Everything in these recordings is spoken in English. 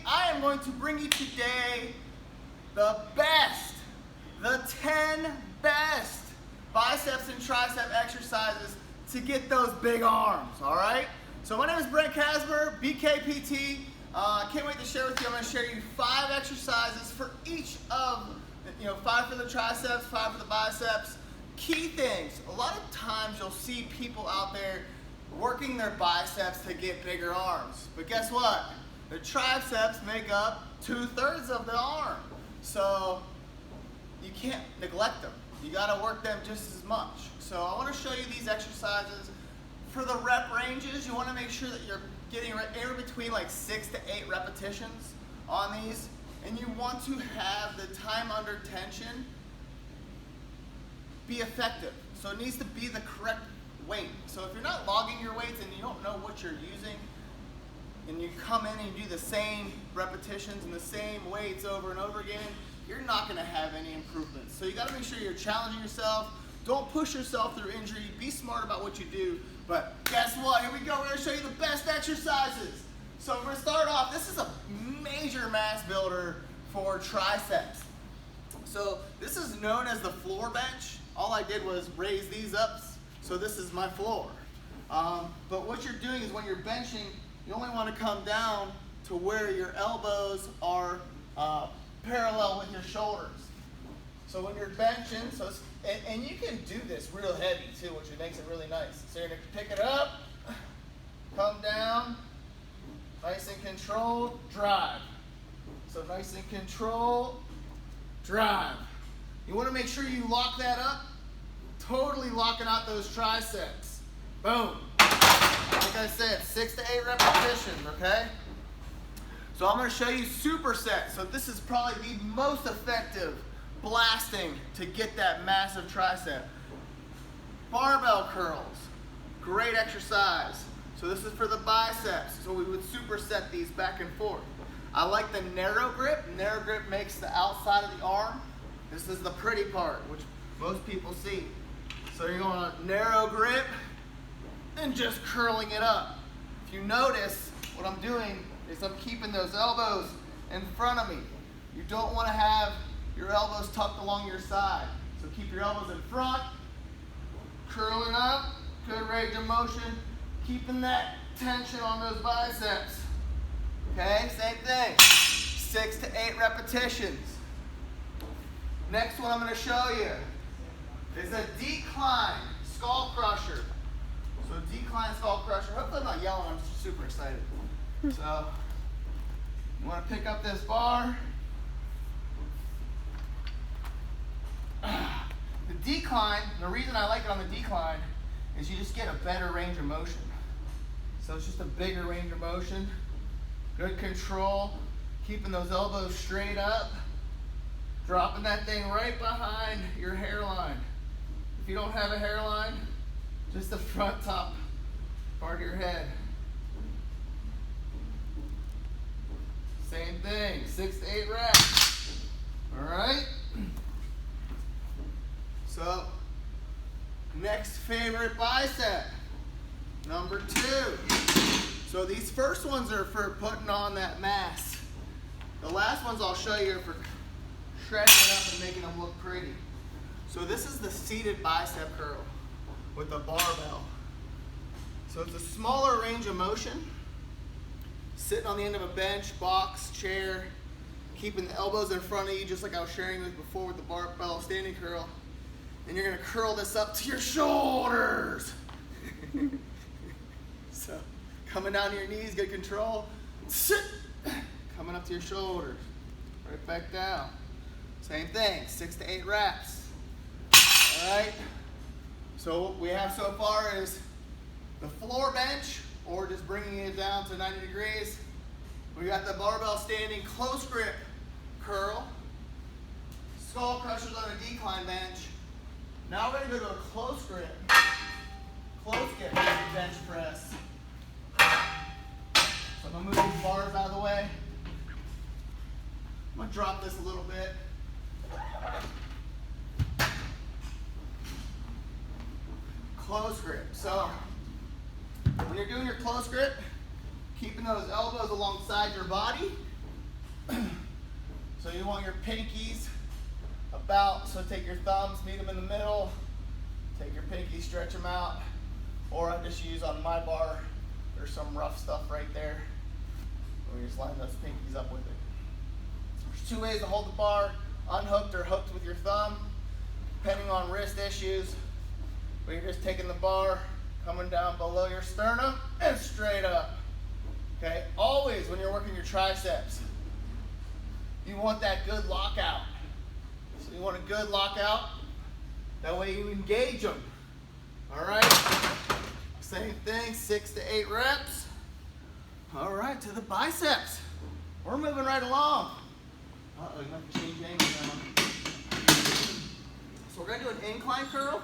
I am going to bring you today the 10 best biceps and tricep exercises to get those big arms, all right? So my name is Brent Casper, BKPT. Can't wait to share with you. I'm going to share you 5 exercises for each of, 5 for the triceps, 5 for the biceps. Key things, a lot of times you'll see people out there working their biceps to get bigger arms. But guess what? The triceps make up 2/3 of the arm. So you can't neglect them. You gotta work them just as much. So I wanna show you these exercises. For the rep ranges, you wanna make sure that you're getting anywhere between like 6 to 8 repetitions on these. And you want to have the time under tension be effective. So it needs to be the correct weight. So if you're not logging your weights and you don't know what you're using, and you come in and you do the same repetitions and the same weights over and over again, you're not gonna have any improvements. So you gotta make sure you're challenging yourself. Don't push yourself through injury. Be smart about what you do. But guess what? Here we go. We're gonna show you the best exercises. So we're gonna start off. This is a major mass builder for triceps. So this is known as the floor bench. All I did was raise these up. So this is my floor. But what you're doing is when you're benching, you only want to come down to where your elbows are parallel with your shoulders. So when you're benching, and you can do this real heavy too, which makes it really nice. So you're going to pick it up, come down, nice and controlled, drive. So nice and controlled, drive. You want to make sure you lock that up, totally locking out those triceps. Boom. Like I said, 6 to 8 repetitions, okay? So I'm gonna show you supersets. So this is probably the most effective blasting to get that massive tricep. Barbell curls, great exercise. So this is for the biceps. So we would superset these back and forth. I like the narrow grip. Narrow grip makes the outside of the arm. This is the pretty part, which most people see. So you're going on narrow grip and just curling it up. If you notice, what I'm doing is I'm keeping those elbows in front of me. You don't want to have your elbows tucked along your side. So keep your elbows in front, curling up, good range of motion, keeping that tension on those biceps. Okay, same thing, 6 to 8 repetitions. Next one I'm going to show you is a decline skull crusher. So decline skull crusher. Hopefully I'm not yelling, I'm just super excited. So you want to pick up this bar. The decline, the reason I like it on the decline is you just get a better range of motion. So it's just a bigger range of motion. Good control, keeping those elbows straight up, dropping that thing right behind your hairline. If you don't have a hairline, just the front top part of your head. Same thing, 6 to 8 reps. All right? So, next favorite bicep, number 2. So these first ones are for putting on that mass. The last ones I'll show you are for shredding it up and making them look pretty. So this is the seated bicep curl with a barbell. So it's a smaller range of motion, sitting on the end of a bench, box, chair, keeping the elbows in front of you, just like I was sharing with before with the barbell standing curl. And you're gonna curl this up to your shoulders. So coming down to your knees, good control. Sit. Coming up to your shoulders, right back down. Same thing, 6 to 8 reps. All right, so what we have so far is the floor bench, or just bringing it down to 90 degrees. We got the barbell standing close grip curl, skull crushers on a decline bench. Now we're gonna go to a close grip bench press. So I'm gonna move these bars out of the way. I'm gonna drop this a little bit. Close grip. So when you're doing your close grip, keeping those elbows alongside your body, So you want your pinkies about, so take your thumbs, meet them in the middle, take your pinkies, stretch them out, or I just use on my bar, there's some rough stuff right there. We just line those pinkies up with it. There's two ways to hold the bar, unhooked or hooked with your thumb, depending on wrist issues. But you're just taking the bar, coming down below your sternum and straight up. Okay, always when you're working your triceps, you want that good lockout. So you want a good lockout, that way you engage them. All right, same thing, 6 to 8 reps. All right, to the biceps. We're moving right along. Uh-oh, you have to change angle now. So we're gonna do an incline curl.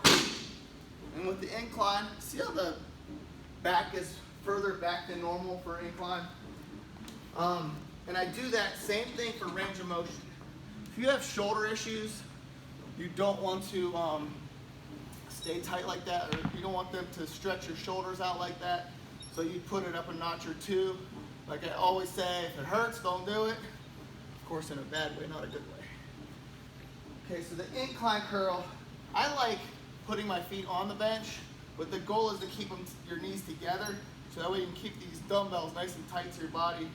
And with the incline, see how the back is further back than normal for incline? And I do that same thing for range of motion. If you have shoulder issues, you don't want to stay tight like that, or you don't want them to stretch your shoulders out like that. So you put it up a notch or two. Like I always say, if it hurts, don't do it. Of course, in a bad way, not a good way. Okay, so the incline curl, I like putting my feet on the bench, but the goal is to keep your knees together, so that way you can keep these dumbbells nice and tight to your body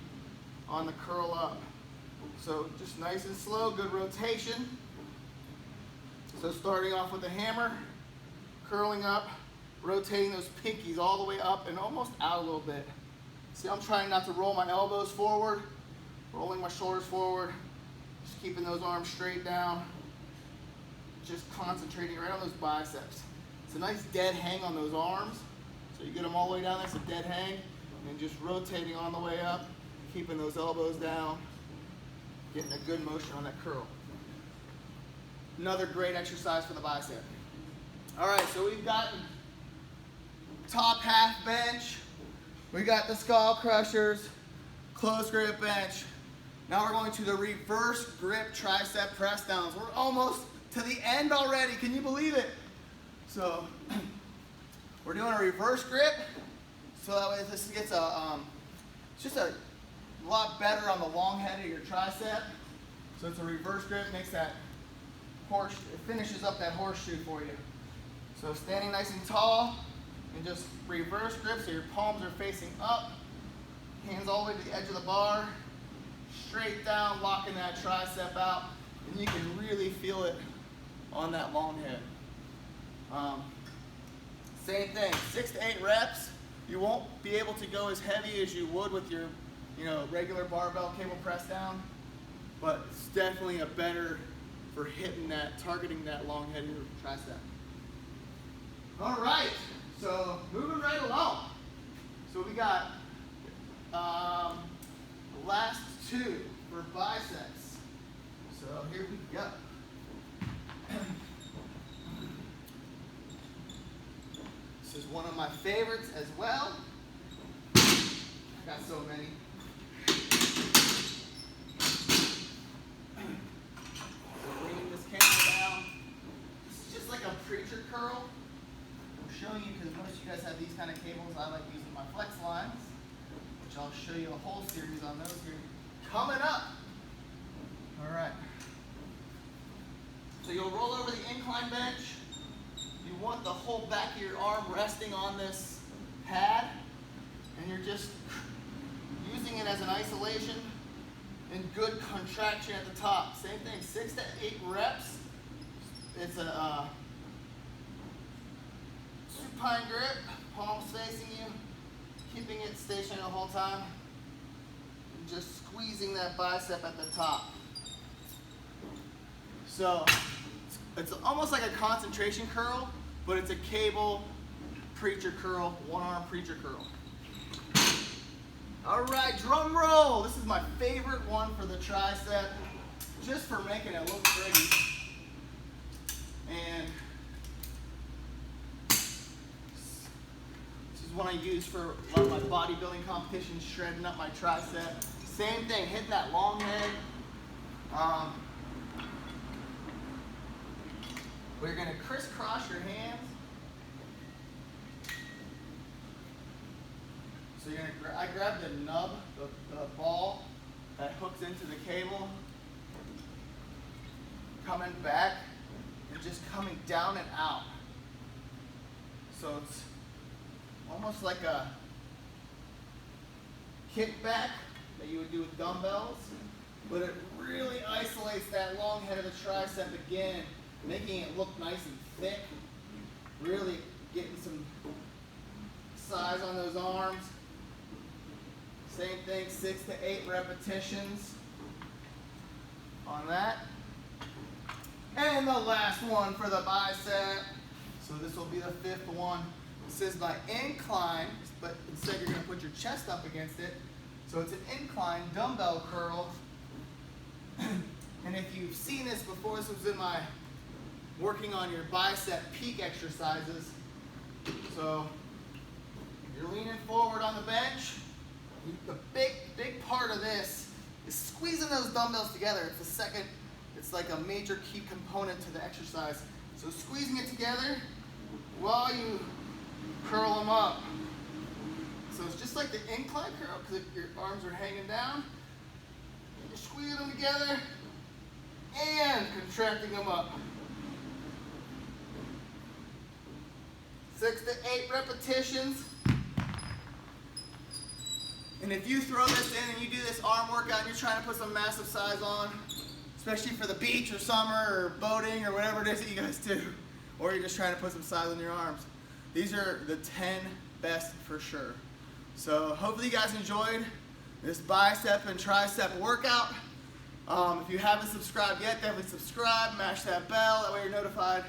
on the curl up. So just nice and slow, good rotation. So starting off with the hammer, curling up, rotating those pinkies all the way up and almost out a little bit. See, I'm trying not to roll my elbows forward, rolling my shoulders forward, just keeping those arms straight down, just concentrating right on those biceps. It's a nice dead hang on those arms. So you get them all the way down, that's a dead hang, and just rotating on the way up, keeping those elbows down, getting a good motion on that curl. Another great exercise for the bicep. All right, so we've got top half bench, we got the skull crushers, close grip bench. Now we're going to the reverse grip tricep press downs. We're almost to the end already, can you believe it? So we're doing a reverse grip, so that way this gets it's just a lot better on the long head of your tricep. So it's a reverse grip, makes that it finishes up that horseshoe for you. So standing nice and tall, and just reverse grip, so your palms are facing up, hands all the way to the edge of the bar, straight down, locking that tricep out, and you can really feel it on that long head. Same thing, 6 to 8 reps. You won't be able to go as heavy as you would with your regular barbell cable press down, but it's definitely a better for hitting that, targeting that long head of your tricep. All right, so moving right along. So we got the last two for biceps. So here we go. This is one of my favorites as well. I got so many. So bringing this camera down. This is just like a preacher curl. I'm showing you because most of you guys have these kind of cables. I like using my flex lines, which I'll show you a whole series on those here coming up. All right. So you'll roll over the incline bench. You want the whole back of your arm resting on this pad, and you're just using it as an isolation and good contraction at the top. Same thing, 6 to 8 reps. It's a supine grip, palms facing you, keeping it stationary the whole time, and just squeezing that bicep at the top. So it's almost like a concentration curl, but it's a cable preacher curl, one arm preacher curl. All right, drum roll. This is my favorite one for the tricep, just for making it look pretty. And this is one I use for a lot of my bodybuilding competitions, shredding up my tricep. Same thing, hit that long head. We're gonna crisscross your hands. So you're gonna, I grab the nub, the ball that hooks into the cable, coming back and just coming down and out. So it's almost like a kickback that you would do with dumbbells, but it really isolates that long head of the tricep again, making it look nice and thick, really getting some size on those arms. Same thing, 6 to 8 repetitions on that. And the last one for the bicep. So this will be the 5th one. This is my incline, but instead you're going to put your chest up against it. So it's an incline dumbbell curl. And if you've seen this before, this was in my working on your bicep peak exercises. So you're leaning forward on the bench. The big part of this is squeezing those dumbbells together. It's like a major key component to the exercise. So squeezing it together while you curl them up. So it's just like the incline curl, because your arms are hanging down. You're squeezing them together and contracting them up. 6 to 8 repetitions. And if you throw this in and you do this arm workout and you're trying to put some massive size on, especially for the beach or summer or boating or whatever it is that you guys do, or you're just trying to put some size on your arms, these are the 10 best for sure. So hopefully you guys enjoyed this bicep and tricep workout. If you haven't subscribed yet, definitely subscribe, mash that bell, that way you're notified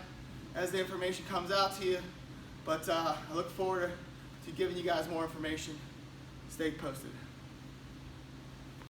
as the information comes out to you. But I look forward to giving you guys more information. Stay posted.